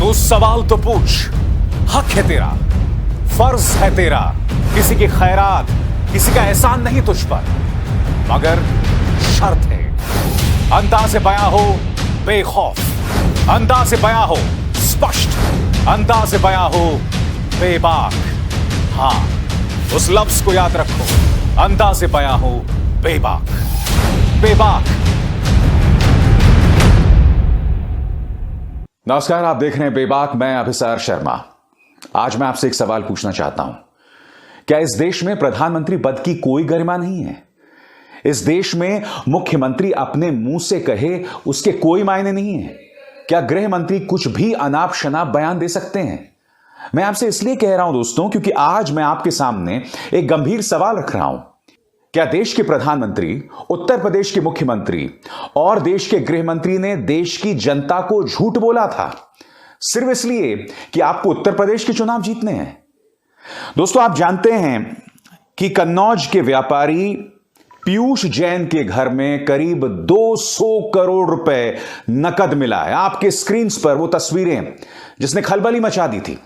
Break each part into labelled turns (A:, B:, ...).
A: तू सवाल तो पूछ, हक है तेरा, फर्ज है तेरा, किसी की खैरात, किसी का एहसान नहीं तुझ पर, मगर शर्त है अंदाज़े बयां हो बेखौफ, अंदाज़े बयां हो स्पष्ट, अंदाज़े बयां हो बेबाक। हां, उस लफ्ज को याद रखो, अंदाज़े बयां हो बेबाक, बेबाक। नमस्कार, आप देख रहे हैं बेबाक। मैं अभिसार शर्मा। आज मैं आपसे एक सवाल पूछना चाहता हूं। क्या इस देश में प्रधानमंत्री पद की कोई गरिमा नहीं है? इस देश में मुख्यमंत्री अपने मुंह से कहे उसके कोई मायने नहीं है? क्या गृह मंत्री कुछ भी अनाप शनाप बयान दे सकते हैं? मैं आपसे इसलिए कह रहा हूं दोस्तों, क्योंकि आज मैं आपके सामने एक गंभीर सवाल रख रहा हूं। क्या देश के प्रधानमंत्री, उत्तर प्रदेश के मुख्यमंत्री और देश के गृह मंत्री ने देश की जनता को झूठ बोला था सिर्फ इसलिए कि आपको उत्तर प्रदेश के चुनाव जीतने हैं? दोस्तों, आप जानते हैं कि कन्नौज के व्यापारी पीयूष जैन के घर में करीब 200 करोड़ रुपए नकद मिला है। आपके स्क्रीन पर वो तस्वीरें जिसने खलबली मचा दी थी,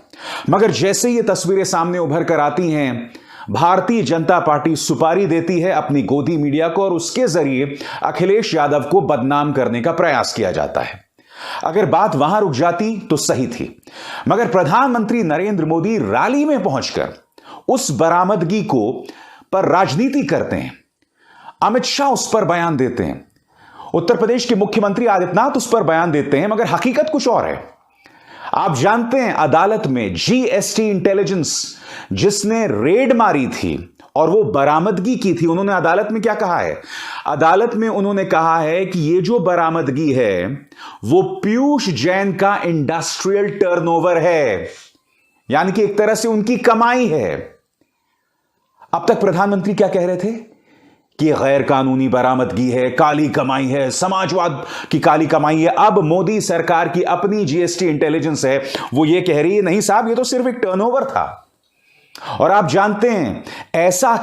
A: मगर जैसे ये तस्वीरें सामने उभर कर आती हैं, भारतीय जनता पार्टी सुपारी देती है अपनी गोदी मीडिया को और उसके जरिए अखिलेश यादव को बदनाम करने का प्रयास किया जाता है। अगर बात वहां रुक जाती तो सही थी, मगर प्रधानमंत्री नरेंद्र मोदी रैली में पहुंचकर उस बरामदगी को पर राजनीति करते हैं। अमित शाह उस पर बयान देते हैं, उत्तर प्रदेश के मुख्यमंत्री आदित्यनाथ उस पर बयान देते हैं, मगर हकीकत कुछ और है। आप जानते हैं, अदालत में जीएसटी इंटेलिजेंस जिसने रेड मारी थी और वो बरामदगी की थी, उन्होंने अदालत में क्या कहा है? अदालत में उन्होंने कहा है कि ये जो बरामदगी है वो पीयूष जैन का इंडस्ट्रियल टर्नओवर है, यानी कि एक तरह से उनकी कमाई है। अब तक प्रधानमंत्री क्या कह रहे थे कि गैर कानूनी बरामदगी है, काली कमाई है, समाजवाद की काली कमाई है। अब मोदी सरकार की अपनी जीएसटी इंटेलिजेंस है, वो ये कह रही है नहीं साहब, ये तो सिर्फ एक टर्नओवर था। और आप जानते हैं, ऐसा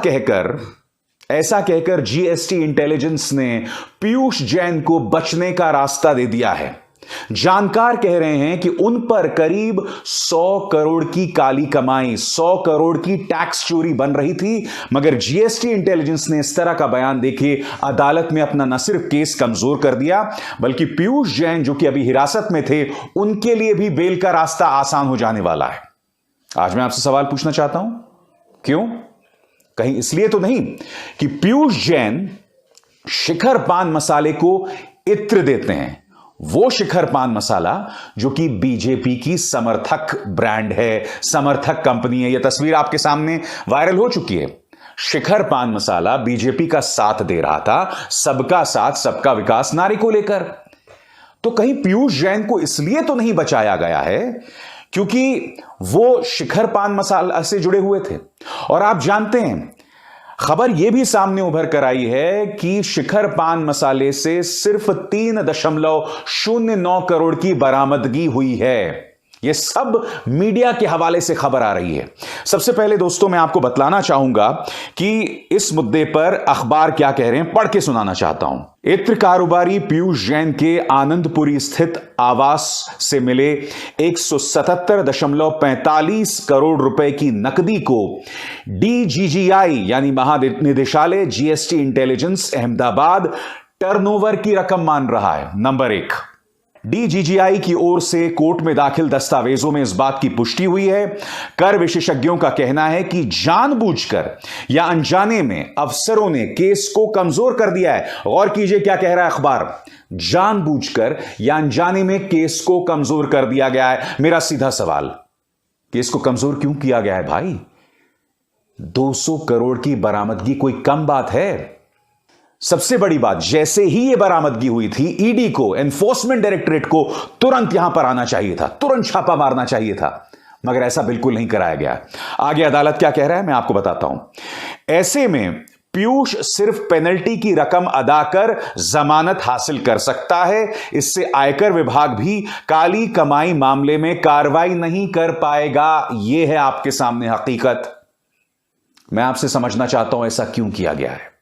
A: कहकर जीएसटी इंटेलिजेंस ने पीयूष जैन को बचने का रास्ता दे दिया है। जानकार कह रहे हैं कि उन पर करीब 100 करोड़ की काली कमाई, 100 करोड़ की टैक्स चोरी बन रही थी, मगर जीएसटी इंटेलिजेंस ने इस तरह का बयान देके अदालत में अपना न सिर्फ केस कमजोर कर दिया, बल्कि पीयूष जैन जो कि अभी हिरासत में थे, उनके लिए भी बेल का रास्ता आसान हो जाने वाला है। आज मैं आपसे सवाल पूछना चाहता हूं, क्यों? कहीं इसलिए तो नहीं कि पीयूष जैन शिखर पान मसाले को इत्र देते हैं, वो शिखर पान मसाला जो कि बीजेपी की समर्थक ब्रांड है, समर्थक कंपनी है। यह तस्वीर आपके सामने वायरल हो चुकी है। शिखर पान मसाला बीजेपी का साथ दे रहा था, सबका साथ सबका विकास नारे को लेकर। तो कहीं पीयूष जैन को इसलिए तो नहीं बचाया गया है क्योंकि वो शिखर पान मसाला से जुड़े हुए थे। और आप जानते हैं, खबर यह भी सामने उभर कर आई है कि शिखर पान मसाले से सिर्फ 3.09 करोड़ की बरामदगी हुई है। यह सब मीडिया के हवाले से खबर आ रही है। सबसे पहले दोस्तों, मैं आपको बतलाना चाहूंगा कि इस मुद्दे पर अखबार क्या कह रहे हैं, पढ़ के सुनाना चाहता हूं। इत्र कारोबारी पीयूष जैन के आनंदपुरी स्थित आवास से मिले 177.45 करोड़ रुपए की नकदी को डीजीजीआई यानी महानिदेशालय जीएसटी इंटेलिजेंस अहमदाबाद टर्नओवर की रकम मान रहा है। नंबर 1, डीजीजीआई की ओर से कोर्ट में दाखिल दस्तावेजों में इस बात की पुष्टि हुई है। कर विशेषज्ञों का कहना है कि जानबूझकर या अनजाने में अफसरों ने केस को कमजोर कर दिया है। गौर कीजिए क्या कह रहा है अखबार, जानबूझकर या अनजाने में केस को कमजोर कर दिया गया है। मेरा सीधा सवाल, केस को कमजोर क्यों किया गया है भाई? 200 करोड़ की बरामदगी कोई कम बात है? सबसे बड़ी बात, जैसे ही यह बरामदगी हुई थी, ईडी को, एनफोर्समेंट डायरेक्टरेट को तुरंत यहां पर आना चाहिए था, तुरंत छापा मारना चाहिए था, मगर ऐसा बिल्कुल नहीं कराया गया। आगे अदालत क्या कह रहा है मैं आपको बताता हूं। ऐसे में पीयूष सिर्फ पेनल्टी की रकम अदा कर जमानत हासिल कर सकता है। इससे आयकर विभाग भी काली कमाई मामले में कार्रवाई नहीं कर पाएगा। यह है आपके सामने हकीकत। मैं आपसे समझना चाहता हूं ऐसा क्यों किया गया है।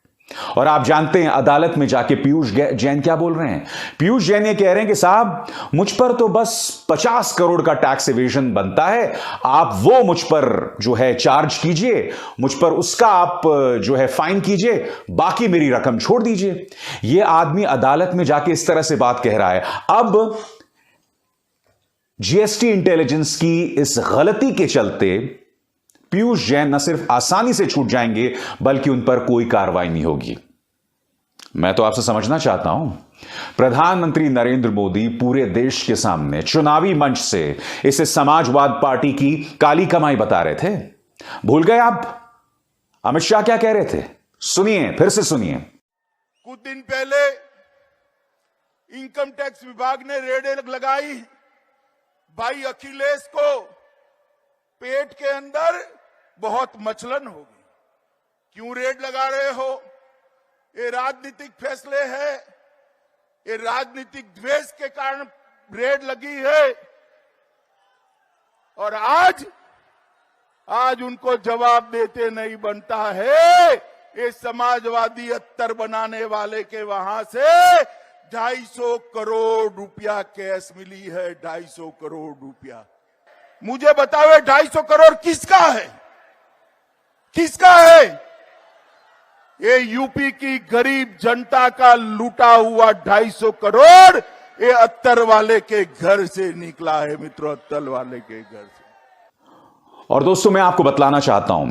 A: और आप जानते हैं अदालत में जाके पीयूष जैन क्या बोल रहे हैं? पीयूष जैन ये कह रहे हैं कि साहब मुझ पर तो बस 50 करोड़ का टैक्स एवेजन बनता है, आप वो मुझ पर जो है चार्ज कीजिए, मुझ पर उसका आप जो है फाइन कीजिए, बाकी मेरी रकम छोड़ दीजिए। ये आदमी अदालत में जाके इस तरह से बात कह रहा है। अब जीएसटी इंटेलिजेंस की इस गलती के चलते पीयूष जैन न सिर्फ आसानी से छूट जाएंगे बल्कि उन पर कोई कार्रवाई नहीं होगी। मैं तो आपसे समझना चाहता हूं, प्रधानमंत्री नरेंद्र मोदी पूरे देश के सामने चुनावी मंच से इसे समाजवाद पार्टी की काली कमाई बता रहे थे। भूल गए आप अमित शाह क्या कह रहे थे? सुनिए, फिर से सुनिए।
B: कुछ दिन पहले इनकम टैक्स विभाग ने रेड लगाई, भाई अखिलेश को पेट के अंदर बहुत मचलन होगी। क्यों रेड लगा रहे हो? ये राजनीतिक फैसले हैं, ये राजनीतिक द्वेष के कारण रेड लगी है। और आज उनको जवाब देते नहीं बनता है। ये समाजवादी अत्तर बनाने वाले के वहां से 250 करोड़ रुपया कैश मिली है। 250 करोड़ रुपया मुझे बताओ, 250 करोड़ किसका है? किसका है? ये यूपी की गरीब जनता का लूटा हुआ 250 करोड़ ये अत्तर वाले के घर से निकला है मित्रों, अत्तर वाले के घर से।
A: और दोस्तों मैं आपको बतलाना चाहता हूं,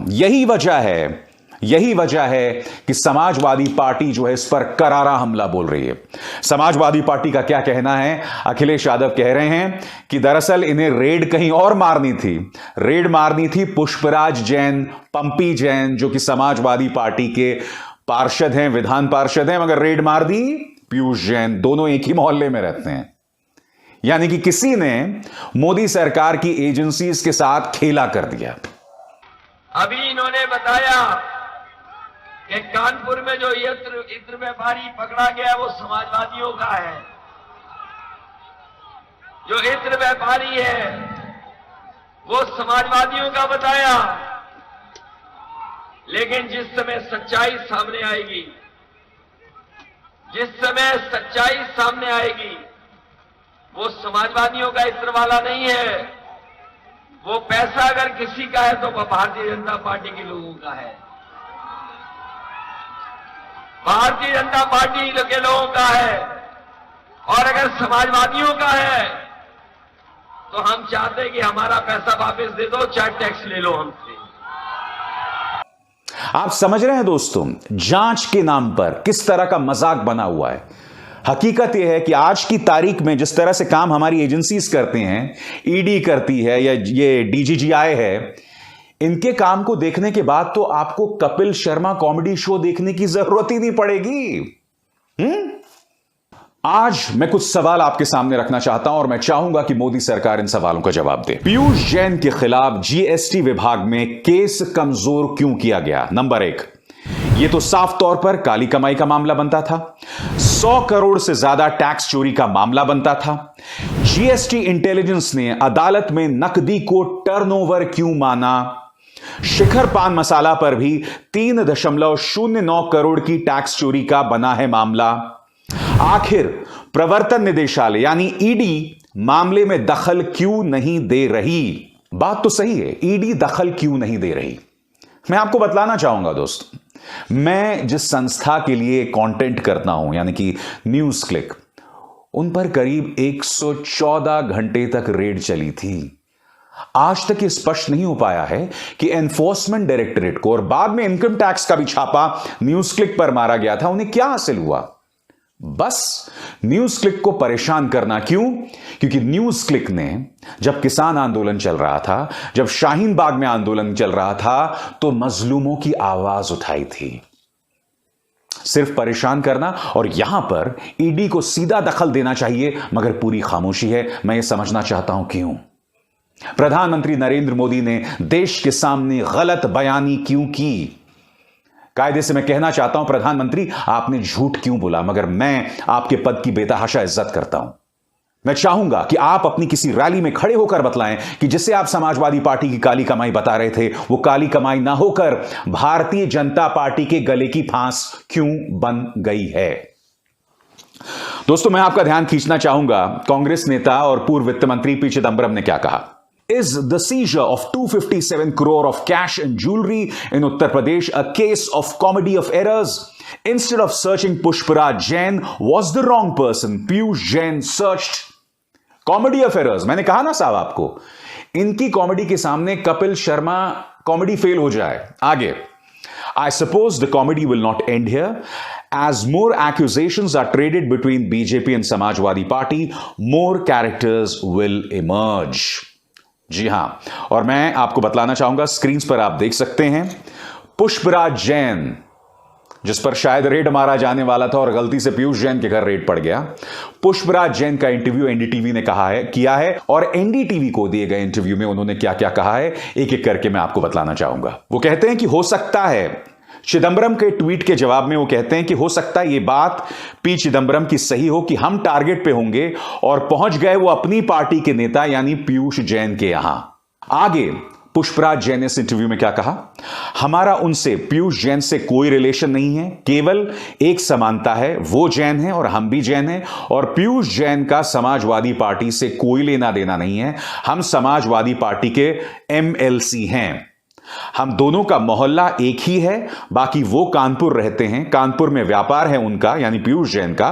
A: यही वजह है कि समाजवादी पार्टी जो है इस पर करारा हमला बोल रही है। समाजवादी पार्टी का क्या कहना है? अखिलेश यादव कह रहे हैं कि दरअसल इन्हें रेड कहीं और मारनी थी। रेड मारनी थी पुष्पराज जैन, पंपी जैन, जो कि समाजवादी पार्टी के पार्षद हैं, विधान पार्षद हैं, मगर रेड मार दी पीयूष जैन। दोनों एक ही मोहल्ले में रहते हैं। यानी कि किसी ने मोदी सरकार की एजेंसीज के साथ खेला कर दिया।
C: अभी इन्होंने बताया कि कानपुर में जो इत्र व्यापारी पकड़ा गया वो समाजवादियों का है। जो इत्र व्यापारी है वो समाजवादियों का बताया, लेकिन जिस समय सच्चाई सामने आएगी वो समाजवादियों का इत्र वाला नहीं है। वो पैसा अगर किसी का है तो वह भारतीय जनता पार्टी के लोगों का है। भारतीय जनता पार्टी के लोगों का है। और अगर समाजवादियों का है तो हम चाहते हैं कि हमारा पैसा वापस दे दो, चाहे टैक्स ले लो हमसे।
A: आप समझ रहे हैं दोस्तों, जांच के नाम पर किस तरह का मजाक बना हुआ है। हकीकत यह है कि आज की तारीख में जिस तरह से काम हमारी एजेंसीज करते हैं, ईडी करती है या ये डीजीजीआई है, इनके काम को देखने के बाद तो आपको कपिल शर्मा कॉमेडी शो देखने की जरूरत ही नहीं पड़ेगी। आज मैं कुछ सवाल आपके सामने रखना चाहता हूं और मैं चाहूंगा कि मोदी सरकार इन सवालों का जवाब दे। पीयूष जैन के खिलाफ जीएसटी विभाग में केस कमजोर क्यों किया गया? नंबर 1, यह तो साफ तौर पर काली कमाई का मामला बनता था। 100 करोड़ से ज्यादा टैक्स चोरी का मामला बनता था। जीएसटी इंटेलिजेंस ने अदालत में नकदी को टर्नओवर क्यों माना? शिखर पान मसाला पर भी 3.09 करोड़ की टैक्स चोरी का बना है मामला। आखिर प्रवर्तन निदेशालय यानी ईडी मामले में दखल क्यों नहीं दे रही? बात तो सही है, ईडी दखल क्यों नहीं दे रही? मैं आपको बतलाना चाहूंगा दोस्तों, मैं जिस संस्था के लिए कंटेंट करता हूं यानी कि न्यूज क्लिक, उन पर करीब 114 घंटे तक रेड चली थी। आज तक यह स्पष्ट नहीं हो पाया है कि एनफोर्समेंट डायरेक्टरेट को, और बाद में इनकम टैक्स का भी छापा न्यूज क्लिक पर मारा गया था, उन्हें क्या हासिल हुआ? बस न्यूज क्लिक को परेशान करना। क्यों? क्योंकि न्यूज क्लिक ने जब किसान आंदोलन चल रहा था, जब शाहीन बाग में आंदोलन चल रहा था, तो मजलूमों की आवाज उठाई थी। सिर्फ परेशान करना, और यहां पर ईडी को सीधा दखल देना चाहिए, मगर पूरी खामोशी है। मैं ये समझना चाहता हूं क्यों? प्रधानमंत्री नरेंद्र मोदी ने देश के सामने गलत बयानी क्यों की? कायदे से मैं कहना चाहता हूं, प्रधानमंत्री आपने झूठ क्यों बोला? मगर मैं आपके पद की बेतहाशा इज्जत करता हूं। मैं चाहूंगा कि आप अपनी किसी रैली में खड़े होकर बतलाएं कि जिसे आप समाजवादी पार्टी की काली कमाई बता रहे थे, वो काली कमाई ना होकर भारतीय जनता पार्टी के गले की फांस क्यों बन गई है। दोस्तों, मैं आपका ध्यान खींचना चाहूंगा कांग्रेस नेता और पूर्व वित्त मंत्री पी चिदंबरम ने क्या कहा। Is the seizure of 257 crore of cash and jewelry in Uttar Pradesh a case of comedy of errors? Instead of searching Pushparaj Jain, was the wrong person Piyush Jain searched? Comedy of errors, मैंने कहा ना साहब आपको, इनकी comedy के सामने Kapil Sharma comedy fail हो जाए। आगे, I suppose the comedy will not end here. As more accusations are traded between BJP and Samajwadi Party, more characters will emerge. जी हां, और मैं आपको बतलाना चाहूंगा, स्क्रीन पर आप देख सकते हैं पुष्पराज जैन, जिस पर शायद रेड मारा जाने वाला था और गलती से पीयूष जैन के घर रेड पड़ गया। पुष्पराज जैन का इंटरव्यू एनडीटीवी ने किया है और एनडीटीवी को दिए गए इंटरव्यू में उन्होंने क्या क्या कहा है, एक एक करके मैं आपको बतलाना चाहूंगा। वो कहते हैं कि हो सकता है, चिदंबरम के ट्वीट के जवाब में वो कहते हैं कि हो सकता है ये बात पी चिदंबरम की सही हो कि हम टारगेट पे होंगे, और पहुंच गए वो अपनी पार्टी के नेता यानी पीयूष जैन के यहां। आगे पुष्पराज जैन ने इस इंटरव्यू में क्या कहा, हमारा उनसे, पीयूष जैन से कोई रिलेशन नहीं है, केवल एक समानता है, वो जैन है और हम भी जैन हैं, और पीयूष जैन का समाजवादी पार्टी से कोई लेना देना नहीं है। हम समाजवादी पार्टी के एमएलसी हैं, हम दोनों का मोहल्ला एक ही है, बाकी वो कानपुर रहते हैं, कानपुर में व्यापार है उनका यानी पीयूष जैन का,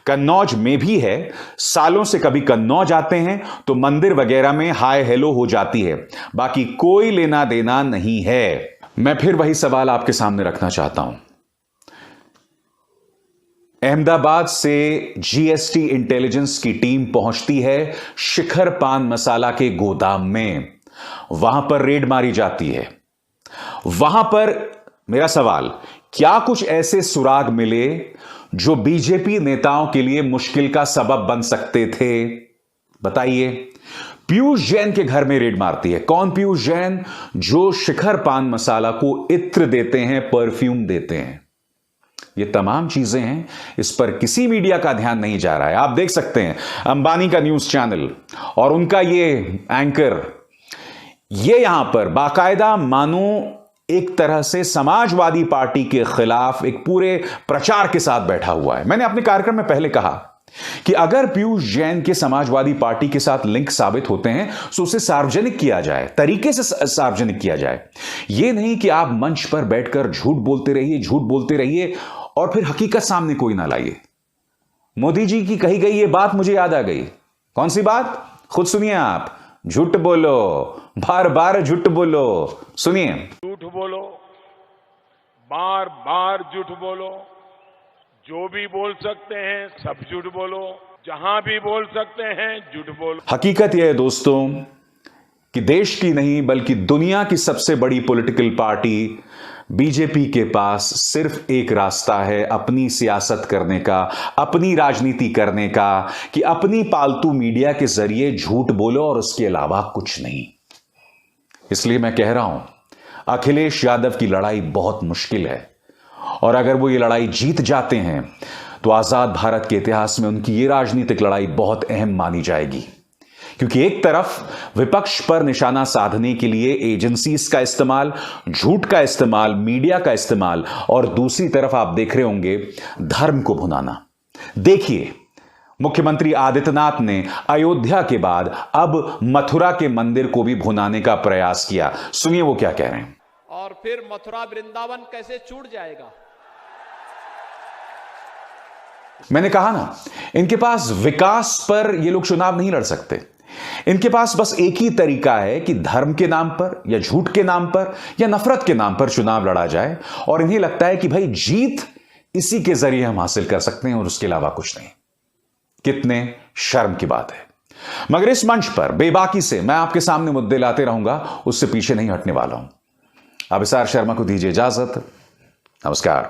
A: कन्नौज में भी है, सालों से कभी कन्नौज आते हैं तो मंदिर वगैरह में हाय हेलो हो जाती है, बाकी कोई लेना देना नहीं है। मैं फिर वही सवाल आपके सामने रखना चाहता हूं। अहमदाबाद से जीएसटी इंटेलिजेंस की टीम पहुंचती है शिखर पान मसाला के गोदाम में, वहां पर रेड मारी जाती है। वहां पर मेरा सवाल, क्या कुछ ऐसे सुराग मिले जो बीजेपी नेताओं के लिए मुश्किल का सबब बन सकते थे? बताइए। पीयूष जैन के घर में रेड मारती है। कौन पीयूष जैन? जो शिखर पान मसाला को इत्र देते हैं, परफ्यूम देते हैं। ये तमाम चीजें हैं, इस पर किसी मीडिया का ध्यान नहीं जा रहा है। आप देख सकते हैं अंबानी का न्यूज चैनल और उनका ये एंकर, ये यहां पर बाकायदा मानो एक तरह से समाजवादी पार्टी के खिलाफ एक पूरे प्रचार के साथ बैठा हुआ है। मैंने अपने कार्यक्रम में पहले कहा कि अगर पीयूष जैन के समाजवादी पार्टी के साथ लिंक साबित होते हैं तो उसे सार्वजनिक किया जाए, तरीके से सार्वजनिक किया जाए। यह नहीं कि आप मंच पर बैठकर झूठ बोलते रहिए और फिर हकीकत सामने कोई ना लाइए। मोदी जी की कही गई यह बात मुझे याद आ गई। कौन सी बात? खुद सुनिए आप। झूठ बोलो, बार बार झूठ बोलो। सुनिए।
D: झूठ बोलो, बार बार झूठ बोलो, जो भी बोल सकते हैं सब झूठ बोलो, जहां भी बोल सकते हैं झूठ बोलो।
A: हकीकत यह है दोस्तों कि देश की नहीं बल्कि दुनिया की सबसे बड़ी पॉलिटिकल पार्टी बीजेपी के पास सिर्फ एक रास्ता है अपनी सियासत करने का, अपनी राजनीति करने का, कि अपनी पालतू मीडिया के जरिए झूठ बोलो और उसके अलावा कुछ नहीं। इसलिए मैं कह रहा हूं, अखिलेश यादव की लड़ाई बहुत मुश्किल है, और अगर वो ये लड़ाई जीत जाते हैं तो आजाद भारत के इतिहास में उनकी ये राजनीतिक लड़ाई बहुत अहम मानी जाएगी। क्योंकि एक तरफ विपक्ष पर निशाना साधने के लिए एजेंसीज का इस्तेमाल, झूठ का इस्तेमाल, मीडिया का इस्तेमाल, और दूसरी तरफ आप देख रहे होंगे धर्म को भुनाना। देखिए, मुख्यमंत्री आदित्यनाथ ने अयोध्या के बाद अब मथुरा के मंदिर को भी भुनाने का प्रयास किया। सुनिए वो क्या कह रहे हैं।
E: और फिर मथुरा वृंदावन कैसे छूट जाएगा?
A: मैंने कहा ना, इनके पास विकास पर ये लोग चुनाव नहीं लड़ सकते। इनके पास बस एक ही तरीका है कि धर्म के नाम पर या झूठ के नाम पर या नफरत के नाम पर चुनाव लड़ा जाए, और इन्हें लगता है कि भाई जीत इसी के जरिए हम हासिल कर सकते हैं और उसके अलावा कुछ नहीं। कितने शर्म की बात है। मगर इस मंच पर बेबाकी से मैं आपके सामने मुद्दे लाते रहूंगा, उससे पीछे नहीं हटने वाला हूं। अभिसार शर्मा को दीजिए इजाजत। नमस्कार।